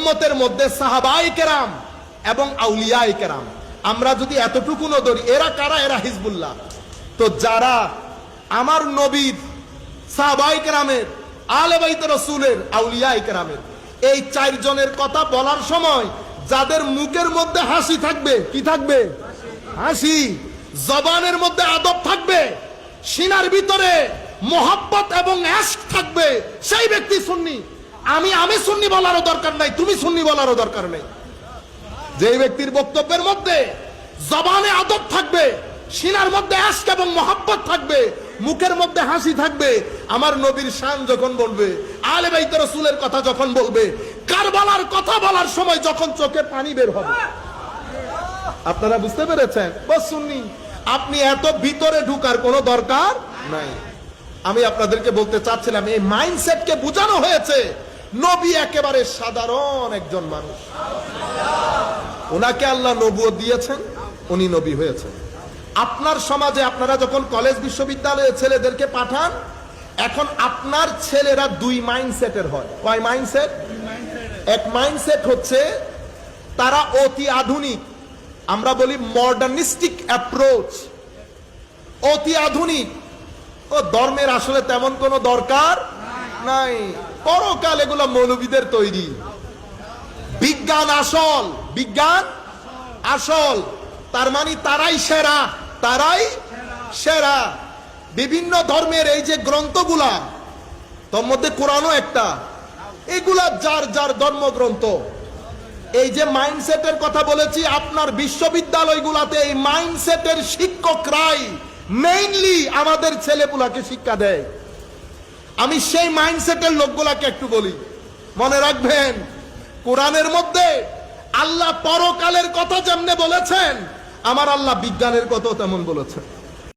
উম্মতের মধ্যে সাহাবায়ে কেরাম এবং আউলিয়ায়ে কেরাম, আমরা যদি এতটুকু ধরি, এরা কারা? এরা হিজবুল্লাহ। তো যারা আমার নবীর, সাহাবায়ে কেরামের, আহলে বাইত রাসূলের, আউলিয়ায়ে কেরামের এই চারজনের কথা বলার সময় যাদের মুখের মধ্যে হাসি থাকবে, কি থাকবে? হাসি। জবানের মধ্যে আদব থাকবে, সিনার ভিতরে মোহাব্বত এবং ইশক থাকবে, সেই ব্যক্তি সুন্নি। আমি সুন্নি বলারও দরকার নাই, তুমি সুন্নি বলারও দরকার নেই। যে ব্যক্তির বক্তব্যের মধ্যে জবানে আদব থাকবে, সিনার মধ্যে ইশক এবং মোহাব্বত থাকবে, মুখের মধ্যে হাসি থাকবে, আমার নবীর শান যখন বলবে, আহলে বাইত রাসূলের কথা যখন বলবে, কারবালার কথা বলার সময় যখন চোখে পানি বের হবে, আপনারা বুঝতে পেরেছেন? বস সুন্নি। আপনি এত ভিতরে ঢুকার কোনো দরকার নাই। আমি আপনাদেরকে বলতে চাচ্ছিলাম, এই মাইন্ডসেটকে বোঝানো হয়েছে। নবী একেবারে সাধারণ একজন মানুষ, ওনাকে আল্লাহ নবুয়ত দিয়েছেন, উনি নবী হয়েছেন। আপনার সমাজে আপনারা যখন কলেজ বিশ্ববিদ্যালয়ে ছেলেদেরকে পাঠান, এখন আপনার ছেলেরা দুই মাইন্ডসেটের হয়। কয় মাইন্ডসেট? এক মাইন্ডসেট হচ্ছে তারা অতি আধুনিক, আমরা বলি মডার্নিস্টিক অ্যাপ্রোচ, অতি আধুনিক। ও ধর্মের আসলে তেমন কোনো দরকার নাই, পরকাল এগুলো মৌলবীদের তৈরি। বিজ্ঞান আসল, বিজ্ঞান আসল, তার মানে তারাই সেরা, তারাই সেরা। বিভিন্ন ধর্মের এই যে গ্রন্থগুলা, তোর মধ্যে কোরআনও একটা, এগুলা যার যার ধর্মগ্রন্থ। এই যে মাইন্ডসেটের কথা বলেছি, আপনার বিশ্ববিদ্যালয়গুলাতে এই মাইন্ডসেটের শিক্ষকরাই মেইনলি আমাদের ছেলেপুলাকে শিক্ষা দেয়। আমি সেই মাইন্ডসেটের লোকগুলাকে একটু বলি, মনে রাখবেন, কোরআনের মধ্যে আল্লাহ পরকালের কথা যেমনে বলেছেন, আমার আল্লাহ বিজ্ঞানের কথা তেমন বলেছেন।